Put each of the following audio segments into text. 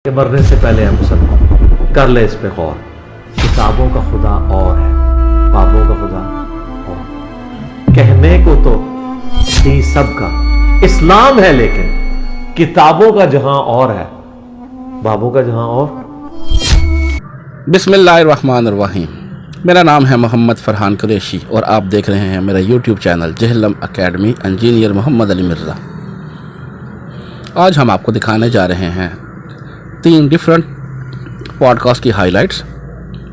کہ مرنے سے پہلے ہم سب کر لے اس پہ غور. کتابوں کا خدا اور ہے، بابوں کا خدا اور. کہنے کو تو ہی سب کا اسلام ہے، لیکن کتابوں کا جہاں اور ہے، بابوں کا جہاں اور. بسم اللہ الرحمن الرحیم. میرا نام ہے محمد فرحان قریشی اور آپ دیکھ رہے ہیں میرا YouTube channel Jhelum academy engineer Muhammad Ali Mirza. آج ہم آپ کو دکھانے جا رہے ہیں 3 ڈفرنٹ پوڈ کاسٹ کی ہائی لائٹس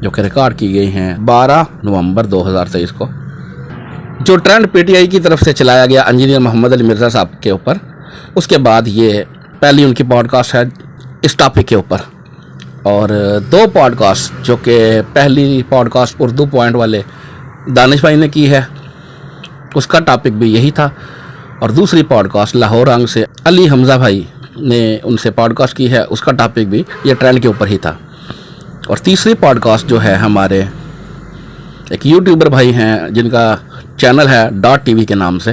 جو کہ ریکارڈ کی گئی ہیں 12 نومبر 2023 کو. جو ٹرینڈ پی ٹی آئی کی طرف سے چلایا گیا انجینئر محمد علی مرزا صاحب کے اوپر، اس کے بعد یہ پہلی ان کی پوڈ کاسٹ ہے اس ٹاپک کے اوپر. اور 2 پوڈ کاسٹ جو کہ پہلی پوڈ کاسٹ اردو پوائنٹ والے دانش بھائی نے کی ہے، اس کا ٹاپک بھی یہی تھا. اور دوسری پوڈ کاسٹ لاہور رنگ سے علی حمزہ بھائی نے ان سے پوڈ کاسٹ کی ہے، اس کا ٹاپک بھی یہ ٹرینڈ کے اوپر ہی تھا. اور تیسری پوڈ کاسٹ جو ہے ہمارے ایک یوٹیوبر بھائی ہیں جن کا چینل ہے ڈاٹ ٹی وی کے نام سے،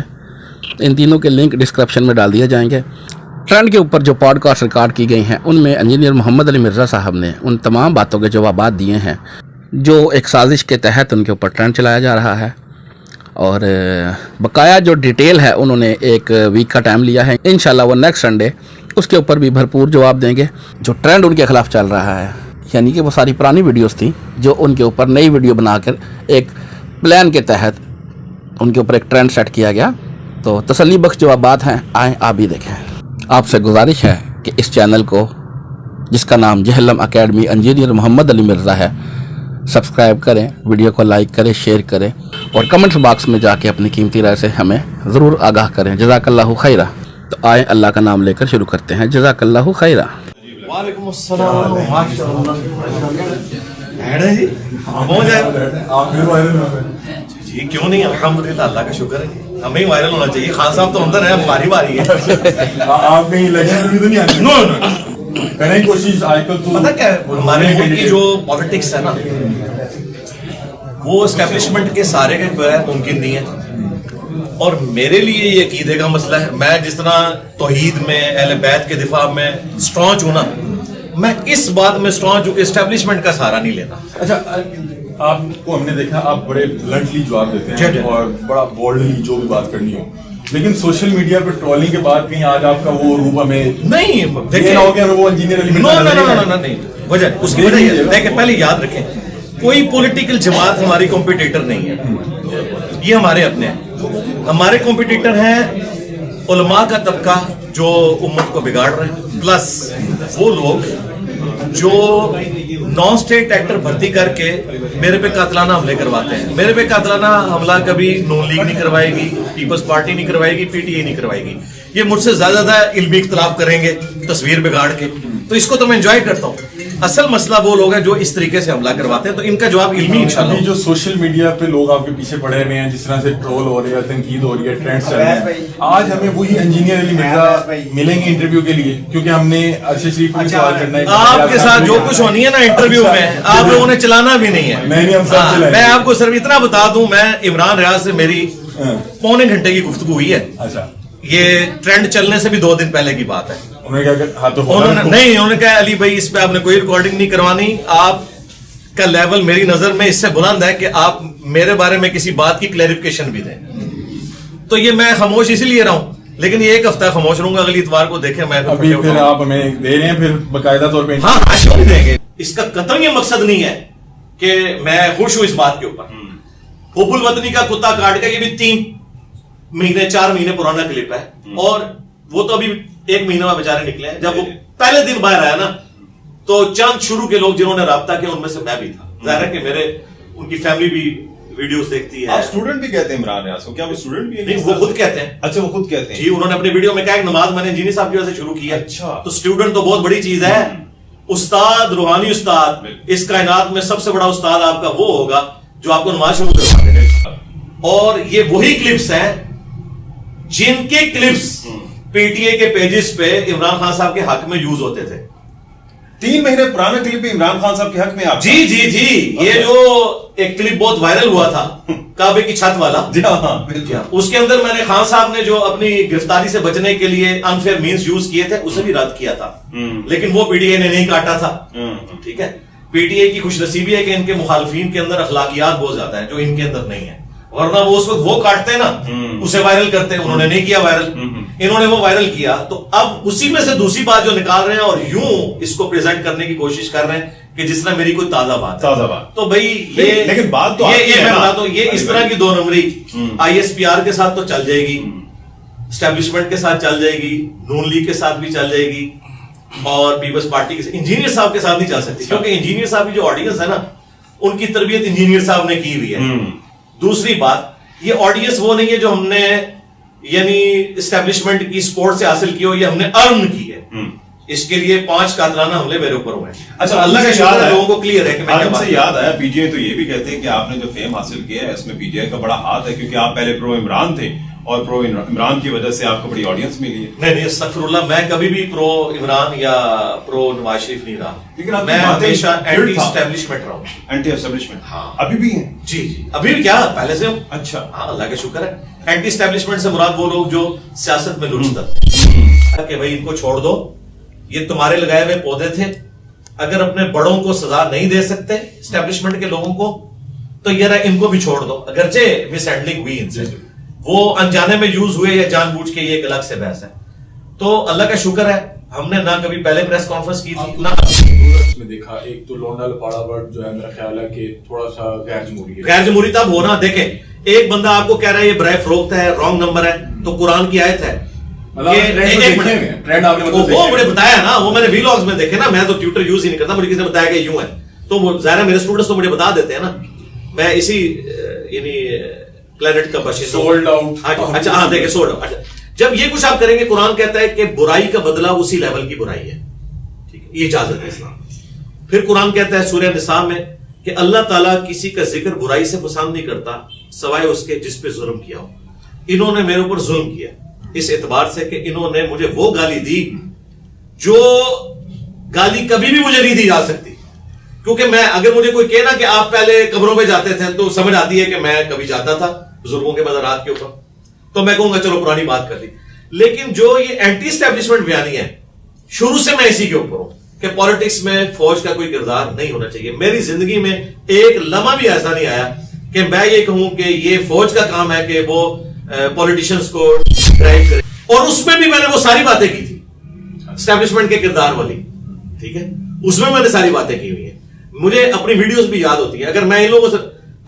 ان تینوں کے لنک ڈسکرپشن میں ڈال دیے جائیں گے. ٹرینڈ کے اوپر جو پوڈ کاسٹ ریکارڈ کی گئی ہیں ان میں انجینئر محمد علی مرزا صاحب نے ان تمام باتوں کے جوابات دیے ہیں جو ایک سازش کے تحت ان کے اوپر ٹرینڈ چلایا جا رہا ہے. اور بقایا جو ڈیٹیل ہے انہوں نے 1 ویک کا ٹائم لیا ہے. انشاءاللہ وہ نیکسٹ سنڈے اس کے اوپر بھی بھرپور جواب دیں گے. جو ٹرینڈ ان کے خلاف چل رہا ہے، یعنی کہ وہ ساری پرانی ویڈیوز تھیں جو ان کے اوپر نئی ویڈیو بنا کر ایک پلان کے تحت ان کے اوپر ایک ٹرینڈ سیٹ کیا گیا. تو تسلی بخش جوابات ہیں، آئیں آپ بھی دیکھیں. آپ سے گزارش ہے کہ اس چینل کو جس کا نام جہلم اکیڈمی انجینئر محمد علی مرزا ہے سبسکرائب کریں، ویڈیو کو لائک کریں، شیئر کریں اور کمنٹس باکس میں جا کے اپنی قیمتی رائے سے ہمیں ضرور آگاہ کریں. جزاک اللہ خیرہ. تو آئیں اللہ کا نام لے کر شروع کرتے ہیں. جزاک اللہ خیرہ. وعلیکم السلام. جی کیوں نہیں، الحمدللہ اللہ کا شکر ہے. ہمیں وائرل ہونا چاہیے. خان صاحب تو اندر ہے، باری باری ہے. آپ کہیں لیجنڈ بھی تو نہیں آتے. کریں کوشش. آج کل تو پتہ کیا ہے، ہمارے ملک کی جو پالیٹکس ہے نا، وہ اسٹیبلشمنٹ کے سارے کے بغیر ممکن نہیں ہے. اور میرے لیے یہ عقیدے کا مسئلہ ہے. میں جس طرح توحید میں اہل بیت کے دفاع میں اسٹرانچ ہوں نا، میں اس بات میں اسٹرانچ ہوں کہ اسٹیبلشمنٹ کا سہارا نہیں لینا. اچھا، آپ کو ہم نے دیکھا آپ بڑے بلنٹلی جواب دیتے ہیں اور بڑا بولڈلی جو بھی بات کرنی ہو، لیکن سوشل میڈیا پہ ٹرولنگ کے بعد کہیں آج آپ کا وہ روپ ہمیں نہیں دیکھیں نہ ہو کہ وہ انجینئر علی مرزا نہیں. وجہ اس کی وجہ یہ دیکھیں، پہلے یاد رکھیں کوئی پولیٹیکل جماعت ہماری کمپٹیٹر نہیں ہے. یہ ہمارے اپنے ہیں. ہمارے کمپٹیٹر ہیں علماء کا طبقہ جو امت کو بگاڑ رہے ہیں، پلس وہ لوگ جو نان اسٹیٹ ایکٹر بھرتی کر کے میرے پہ قاتلانہ حملے کرواتے ہیں. میرے پہ قاتلانہ حملہ کبھی نون لیگ نہیں کروائے گی، پیپلز پارٹی نہیں کروائے گی، پی ٹی اے نہیں کروائے گی. یہ مجھ سے زیادہ علمی اختلاف کریں گے تصویر بگاڑ کے، تو اس کو تو میں انجوائے کرتا ہوں. اصل مسئلہ وہ لوگ ہیں جو اس طریقے سے حملہ کرواتے ہیں، تو ان کا جواب علمی انشاءاللہ. جو سوشل میڈیا پہ لوگ آپ کے پیچھے پڑے ہوئے ہیں، جس طرح سے ٹرول ہو رہی ہے، تنقید ہو رہی ہے، ٹرینڈ چل رہے ہیں، آج ہمیں وہی انجینئر علی مرزا ملیں گے انٹرویو کے لیے، کیونکہ ہم نے ارشد شریف کو سوال کرنا ہے. آپ کے ساتھ جو کچھ ہونی ہے نا انٹرویو میں، آپ لوگوں نے چلانا بھی نہیں ہے. میں آپ کو صرف اتنا بتا دوں، میں عمران ریاض سے میری 1.25 گھنٹے کی گفتگو ہوئی ہے. اچھا، یہ ٹرینڈ چلنے سے بھی 2 دن پہلے کی بات ہے. انہوں نے کہا علی بھائی اس پہ آپ نے کوئی ریکارڈنگ نہیں کروانی، آپ کا لیول میری نظر میں اس سے بلند ہے کہ آپ میرے بارے میں کسی بات کی کلیریفیکیشن بھی دیں. تو یہ میں خاموش اسی لیے رہا ہوں، لیکن یہ 1 ہفتہ خاموش رہوں گا. اگلی اتوار کو دیکھیں میں پھر آپ ہمیں دے رہے ہیں پھر باقاعدہ طور پہ. ہاں دیں گے. اس کا قطعی یہ مقصد نہیں ہے کہ میں خوش ہوں اس بات کے اوپر. حب الوطنی کا کتا کاٹ کا یہ بھی 3 مہینے 4 مہینے پرانا کلپ ہے، اور وہ تو ابھی 1 مہینہ میں بیچارے نکلے ہیں. جب وہ پہلے دن باہر آیا نا تو چند شروع کے لوگ جنہوں نے رابطہ کیا ان میں سے میں بھی تھا. ظاہر ہے کہ میرے ان کی فیملی بھی ویڈیوز دیکھتی ہے. آپ اسٹوڈنٹ بھی کہتے ہیں عمران ریاض کو؟ کیا وہ اسٹوڈنٹ بھی ہے؟ نہیں، وہ خود کہتے ہیں. اچھا، وہ خود کہتے ہیں. جی، انہوں نے اپنی ویڈیو میں کہا کہ نماز میں نے انجینئر صاحب کی وجہ سے شروع کی ہے. اچھا، تو اسٹوڈنٹ تو بہت بڑی چیز ہے. استاد، روحانی استاد، اس کائنات میں سب سے بڑا استاد آپ کا وہ ہوگا جو آپ کو نماز شروع کروا دے. اور یہ وہی کلپس ہیں جن کے کلپس پی ٹی اے کے پیجز پہ عمران خان صاحب کے حق میں یوز ہوتے تھے. 3 महीने पुराना क्लिप इमरान खान साहब के हक में आप जी जी जी, ये जो एक क्लिप बहुत वायरल हुआ था काबे की छत वाला, जी हाँ बिल्कुल, उसके अंदर मैंने खान साहब ने जो अपनी गिरफ्तारी से बचने के लिए अनफेयर मींस यूज किए थे उसे भी रद्द किया था, लेकिन वो पीटीआई ने नहीं काटा था। ठीक है, पीटीआई की खुशनसीबी है कि इनके मुखालफीन के अंदर अखलाकियात बहुत ज्यादा है जो इनके अंदर नहीं है, वरना वो उस वक्त वो काटते हैं ना, उसे वायरल करते हैं। उन्होंने नहीं किया वायरल, इन्होंने वो वायरल किया, तो अब उसी में से दूसरी बात जो निकाल रहे हैं और यूं इसको प्रेजेंट करने की कोशिश कर रहे हैं कि जिस तरह मेरी कोई ताजा बात है। तो भाई ये लेकिन बात तो ये मैं बताता हूं, ये इस तरह की 2 नंबरी आईएसपीआर के साथ तो चल जाएगी, एस्टेब्लिशमेंट के साथ चल जाएगी, नून लीग के साथ भी चल जाएगी, और पीपल्स पार्टी के इंजीनियर साहब के साथ नहीं चल सकती, क्योंकि इंजीनियर साहब की जो ऑडियंस है ना, उनकी तरबियत इंजीनियर साहब ने की हुई है। दूसरी बात, ये ऑडियंस वो नहीं है जो हमने यानी एस्टेब्लिशमेंट की सपोर्ट से हासिल की हो, ये हमने अर्न की है। इसके लिए 5 कातलाना हमले मेरे ऊपर हुए। अच्छा, अल्लाह का शुक्र है लोगों को क्लियर है कि मैं क्या बात से याद आया, पीजीआई तो ये भी कहते हैं कि आपने जो फेम हासिल किया है इसमें पीजीआई का बड़ा हाथ है, क्योंकि आप पहले प्रो इमरान थे और प्रो इमरान की वजह से आपको बड़ी ऑडियंस मिली है। नहीं अस्तगफिरुल्लाह, मैं कभी भी प्रो इमरान या प्रो नवाज शरीफ नहीं रहा, लेकिन आपकी मैं बातें हमेशा फिर एंटी था। एस्टेब्लिशमेंट रहा हूं। एंटी एस्टेब्लिशमेंट, हाँ। अभी भी हैं? जी जी, अभी भी क्या, पहले से हूं। अच्छा, हाँ, अल्लाह का शुक्र है। एंटी एस्टेब्लिशमेंट से मुराद वो लोग जो सियासत में लुचता कि भाई इनको छोड़ दो, ये तुम्हारे लगाए हुए पौधे थे, अगर अपने बड़ों को सजा नहीं दे सकते एस्टेब्लिशमेंट के लोगों को, तो ये इनको भी छोड़ दो, अगरचे मिसहैंडलिंग हुई इनसे, वो अनजाने में यूज हुए या जानबूझ के, ये एक अलग से बहस है। तो अल्लाह का शुक्र है हमने ना कभी पहले प्रेस कॉन्फ्रेंस की थी ना में देखा। एक तो लोंडा लपाड़ा वर्ड जो है मेरा ख्याल है कि थोड़ा सा गैर जमहूरी है। गैर जमहूरी तब होना, देखें एक बंदा आपको कह रहा है ये बराए फरोख्त है, रॉन्ग नंबर है, तो कुरान की आयत है, ट्रेंड आपने वो मुझे बताया ना, वो मैंने वीलॉग्स में देखे ना, मैं तो ट्विटर यूज ही नहीं करता, मुझे किसी ने बताया कि यूं है, तो वो ज़ाहिर है मेरे स्टूडेंट्स तो मुझे बता देते हैं ना, मैं इसी यानी प्लेनेट का बशिंदा। Sold out. अच्छा हाँ, देखिए सोल्ड आउट। अच्छा, जब ये कुछ आप करेंगे, कुरान कहता है कि बुराई का बदला उसी लेवल की बुराई है, ठीक है, ये इजाजत है इस्लाम। फिर कुरान कहता है सूरह निसा में कि अल्लाह ताला किसी का जिक्र बुराई से पसंद नहीं करता सवाए उसके जिस पे जुल्म किया हो। इन्होंने मेरे ऊपर जुल्म किया इस एतबार से कि इन्होंने मुझे वो गाली दी जो गाली कभी भी मुझे नहीं दी जा सकती, क्योंकि मैं, अगर मुझे कोई कहना कि आप पहले कब्रों पे जाते थे, तो समझ आती है कि मैं कभी जाता था बुजुर्गों के मज़ारात के ऊपर, तो मैं कहूंगा चलो पुरानी बात कर ली। लेकिन जो ये एंटी एस्टेब्लिशमेंट बयानी है, शुरू से मैं इसी के ऊपर हूं कि पॉलिटिक्स में फौज का कोई किरदार नहीं होना चाहिए। मेरी जिंदगी में एक लम्हा भी ऐसा नहीं आया कि मैं ये कहूं कि ये फौज का काम है कि वो पॉलिटिशियंस को ड्राइव करे, और उसमें भी मैंने वो सारी बातें की थी एस्टेब्लिशमेंट के किरदार वाली, ठीक है, उसमें मैंने सारी बातें की हुई है, मुझे अपनी वीडियोस भी याद होती है। अगर मैं इन लोगों से,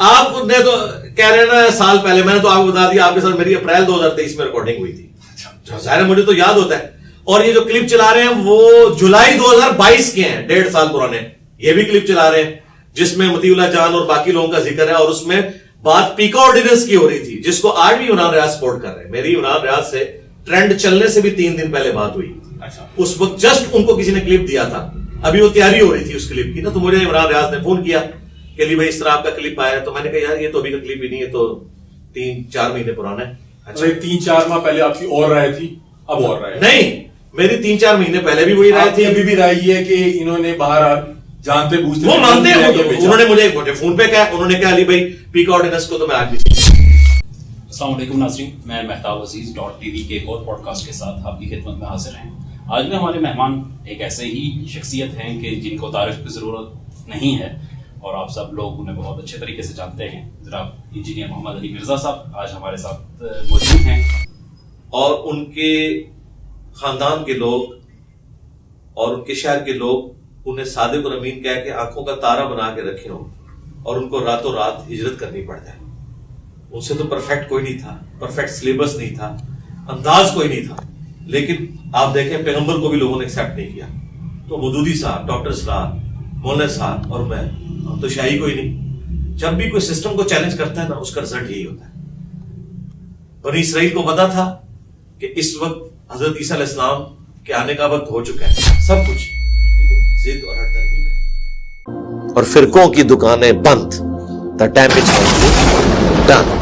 आपने तो कह रहे हैं ना साल पहले, मैंने तो आपको बता दिया आपके साथ मेरी अप्रैल 2023 में रिकॉर्डिंग हुई थी, ज़ाहिर है मुझे तो याद होता है। और ये जो क्लिप चला रहे हैं वो जुलाई 2022 के हैं, 1.5 साल पुराने, ये भी क्लिप चला रहे हैं जिसमें मतीउल्लाह जान और बाकी लोगों का जिक्र है, और उसमें बात पीका ऑर्डिनेंस की हो रही थी, जिसको आज भी इमरान रियाज सपोर्ट कर रहे हैं। मेरी इमरान रियाज से ट्रेंड चलने से भी 3 दिन पहले बात हुई। अच्छा। उस वक्त जस्ट उनको किसी ने क्लिप दिया था, अभी वो तैयारी हो रही थी उस क्लिप की ना, तो मुझे इमरान रियाज ने फोन किया कि अली भाई इस तरह आपका क्लिप आया है, तो मैंने कहा यार ये तो अभी का क्लिप ही नहीं है, तो 3-4 महीने पुराना है। अच्छा, 3-4 माह पहले आपकी और राय थी, अब और राय नहीं, मेरी 3-4 महीने पहले भी वही राय थी, अभी भी राय ये है कि इन्होंने बाहर जानते बूझते, वो मानते हैं, उन्होंने मुझे फोन पे कहा, उन्होंने कहा अली भाई पीका ऑर्डिनेंस को तो मैं आज भी। अस्सलाम वालेकुम नाज़रीन, मैं मेहताब अजीज .tv के एक और पॉडकास्ट के साथ आपकी खिदमत में हाजिर हैं। आज में हमारे मेहमान एक ऐसे ही शख्सियत हैं कि जिनको तारीफ की ज़रूरत नहीं है, और आप सब लोग उन्हें बहुत अच्छे तरीके से जानते हैं। जनाब इंजीनियर मोहम्मद अली मिर्जा साहब आज हमारे साथ मौजूद हैं, और उनके खानदान के लोग और उनके शहर के लोग उन्हें सादिक और अमीन कह के आंखों का तारा बना के रखे हों, और उनको रातों रात हिजरत करनी पड़ जाए। उनसे तो परफेक्ट कोई नहीं था, परफेक्ट सिलेबस नहीं था, अंदाज कोई नहीं था, लेकिन आप देखें पैगंबर को भी लोगों ने एक्सेप्ट नहीं किया। तो मौदूदी साहब, डॉक्टर साहब, मौलाना साहब और मैं, हम तो शाही कोई नहीं। जब भी कोई सिस्टम को चैलेंज करता है ना, उसका रिजल्ट यही होता है। बनी इसराइल को पता था कि इस वक्त हजरत ईसा अलैहिस्सलाम के आने का वक्त हो चुका है, सब कुछ, लेकिन जिद और हठधर्मी में। और फिरकों की दुकानें बंद, the damage has been done.